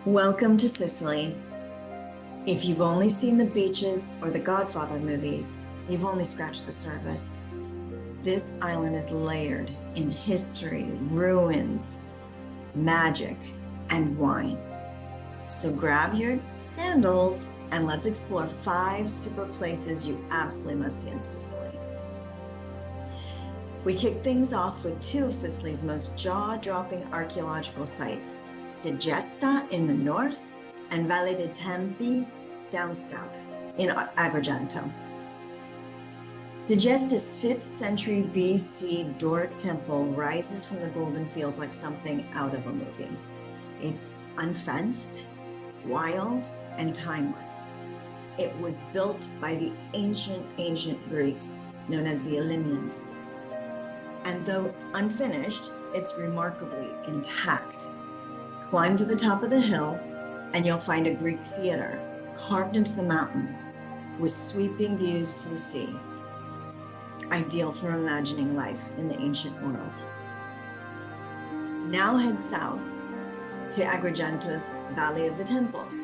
Welcome to Sicily. If you've only seen the beaches or the Godfather movies, you've only scratched the surface. This island is layered in history, ruins, magic, and wine. So grab your sandals and let's explore 5 super places you absolutely must see in Sicily. We kick things off with 2 of Sicily's most jaw-dropping archaeological sites, Segesta in the north and Valle dei Tempi down south in Agrigento. Segesta's 5th century BC Doric temple rises from the golden fields like something out of a movie. It's unfenced, wild, and timeless. It was built by the ancient Greeks known as the Hellenians. And though unfinished, it's remarkably intact. Climb to the top of the hill and you'll find a Greek theater carved into the mountain with sweeping views to the sea. Ideal for imagining life in the ancient world. Now head south to Agrigento's Valley of the Temples.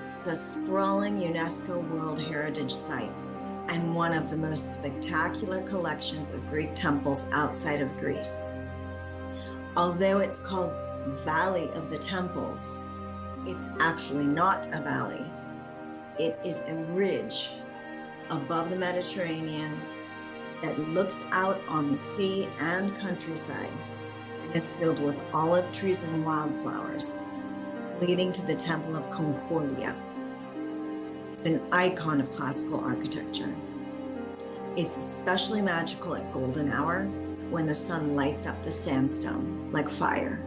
It's a sprawling UNESCO World Heritage Site and one of the most spectacular collections of Greek temples outside of Greece. Although it's called Valley of the Temples, it's actually not a valley. It is a ridge above the Mediterranean that looks out on the sea and countryside, and it's filled with olive trees and wildflowers, leading to the Temple of Concordia. It's an icon of classical architecture. It's especially magical at golden hour when the sun lights up the sandstone like fire.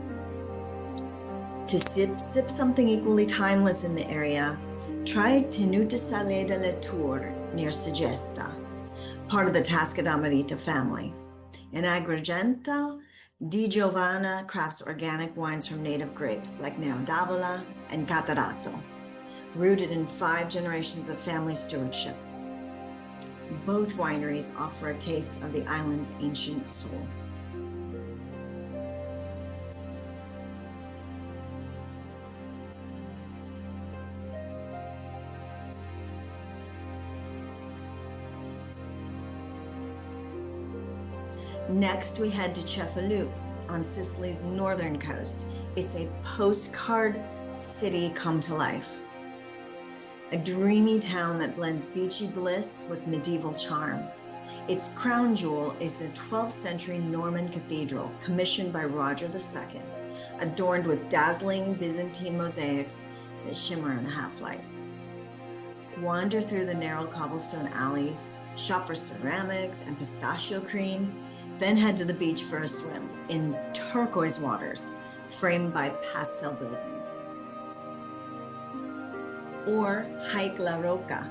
To sip something equally timeless in the area, try Tenuta Sale delle Tour near Segesta, part of the Tasca d'Amarita family. In Agrigento, Di Giovanna crafts organic wines from native grapes like Neodavola and Catarato, rooted in 5 generations of family stewardship. Both wineries offer a taste of the island's ancient soul. Next, we head to Cefalù on Sicily's northern coast. It's a postcard city come to life. A dreamy town that blends beachy bliss with medieval charm. Its crown jewel is the 12th century Norman cathedral commissioned by Roger II, adorned with dazzling Byzantine mosaics that shimmer in the half-light. Wander through the narrow cobblestone alleys, shop for ceramics and pistachio cream, then head to the beach for a swim in turquoise waters framed by pastel buildings. Or hike La Rocca,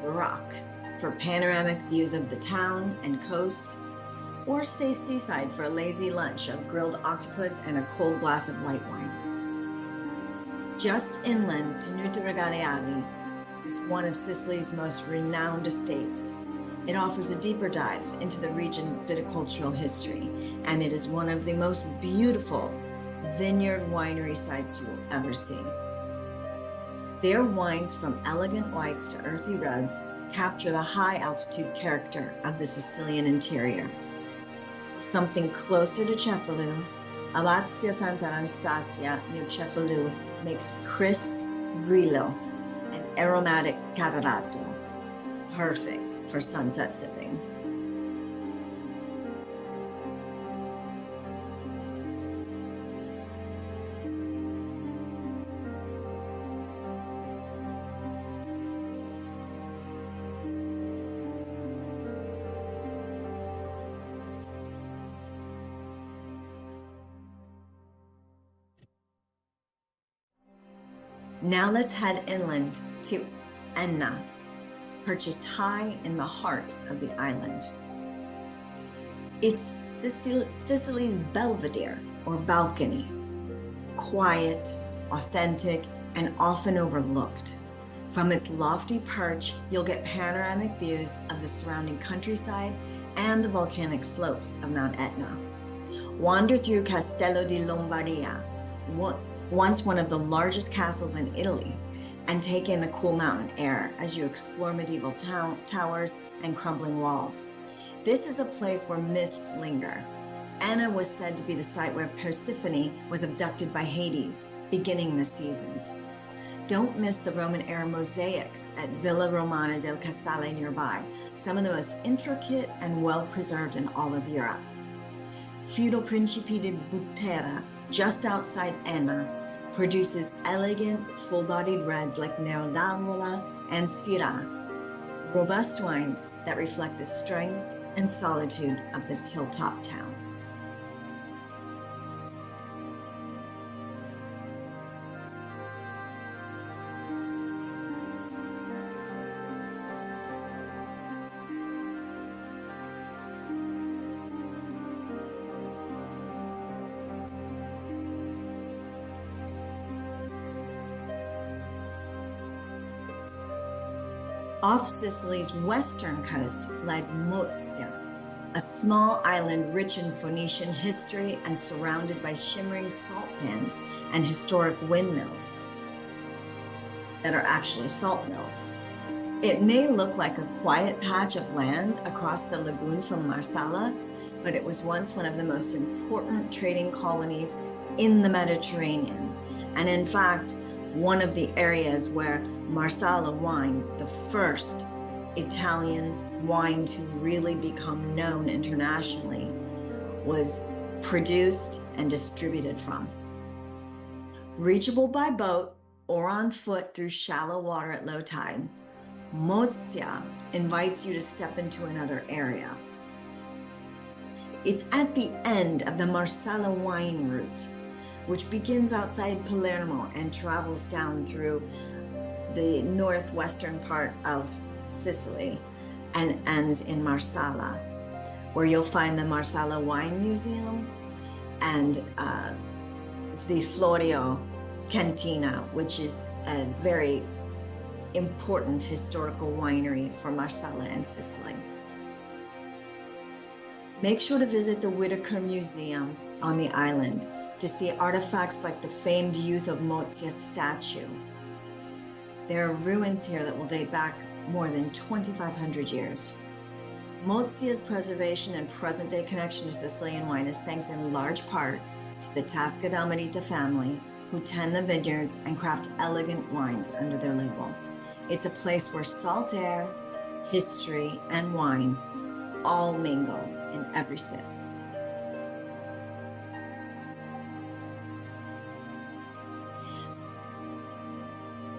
the rock, for panoramic views of the town and coast, or stay seaside for a lazy lunch of grilled octopus and a cold glass of white wine. Just inland, Tenuta Regaleali is one of Sicily's most renowned estates. It offers a deeper dive into the region's viticultural history, and it is one of the most beautiful vineyard winery sites you will ever see. Their wines, from elegant whites to earthy reds, capture the high altitude character of the Sicilian interior. Something closer to Cefalù, Abbazia Santa Anastasia near Cefalù makes crisp Grillo and aromatic Catarato, perfect for sunset sipping. Now let's head inland to Etna, perched high in the heart of the island. It's Sicily's Belvedere, or balcony. Quiet, authentic, and often overlooked. From its lofty perch, you'll get panoramic views of the surrounding countryside and the volcanic slopes of Mount Etna. Wander through Castello di Lombardia, once one of the largest castles in Italy, and take in the cool mountain air as you explore medieval towers and crumbling walls. This is a place where myths linger. Etna was said to be the site where Persephone was abducted by Hades, beginning the seasons. Don't miss the Roman-era mosaics at Villa Romana del Casale nearby, some of the most intricate and well-preserved in all of Europe. Feudal Principe di Butera, just outside Etna, produces elegant, full-bodied reds like Nero d'Avola and Syrah, robust wines that reflect the strength and solitude of this hilltop town. Off Sicily's western coast lies Mozia, a small island rich in Phoenician history and surrounded by shimmering salt pans and historic windmills that are actually salt mills. It may look like a quiet patch of land across the lagoon from Marsala, but it was once one of the most important trading colonies in the Mediterranean, and in fact, one of the areas where Marsala wine, the first Italian wine to really become known internationally, was produced and distributed from. Reachable by boat or on foot through shallow water at low tide, Mozia invites you to step into another area. It's at the end of the Marsala wine route, which begins outside Palermo and travels down through the northwestern part of Sicily and ends in Marsala, where you'll find the Marsala Wine Museum and the Florio Cantina, which is a very important historical winery for Marsala and Sicily. Make sure to visit the Whitaker Museum on the island to see artifacts like the famed youth of Mozia statue. There are ruins here that will date back more than 2,500 years. Mozia's preservation and present-day connection to Sicilian wine is thanks in large part to the Tasca del Marita family, who tend the vineyards and craft elegant wines under their label. It's a place where salt air, history, and wine all mingle in every sip.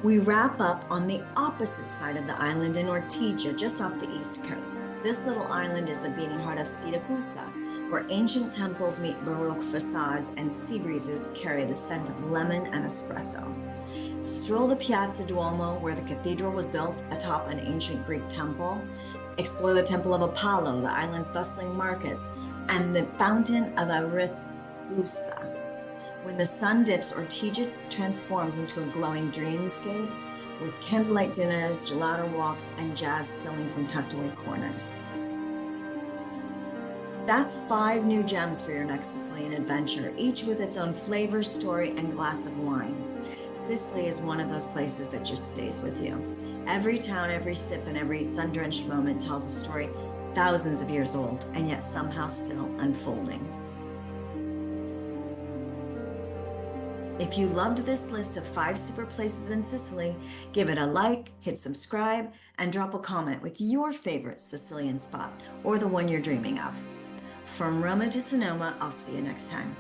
We wrap up on the opposite side of the island in Ortigia, just off the east coast. This little island is the beating heart of Siracusa, where ancient temples meet baroque facades and sea breezes carry the scent of lemon and espresso. Stroll the Piazza Duomo, where the cathedral was built atop an ancient Greek temple. Explore the Temple of Apollo, the island's bustling markets, and the Fountain of Arethusa. When the sun dips, Ortigia transforms into a glowing dreamscape with candlelight dinners, gelato walks, and jazz spilling from tucked-away corners. That's 5 new gems for your next Sicilian adventure, each with its own flavor, story, and glass of wine. Sicily is one of those places that just stays with you. Every town, every sip, and every sun-drenched moment tells a story thousands of years old, and yet somehow still unfolding. If you loved this list of 5 super places in Sicily, give it a like, hit subscribe, and drop a comment with your favorite Sicilian spot or the one you're dreaming of. From Roma to Sonoma, I'll see you next time.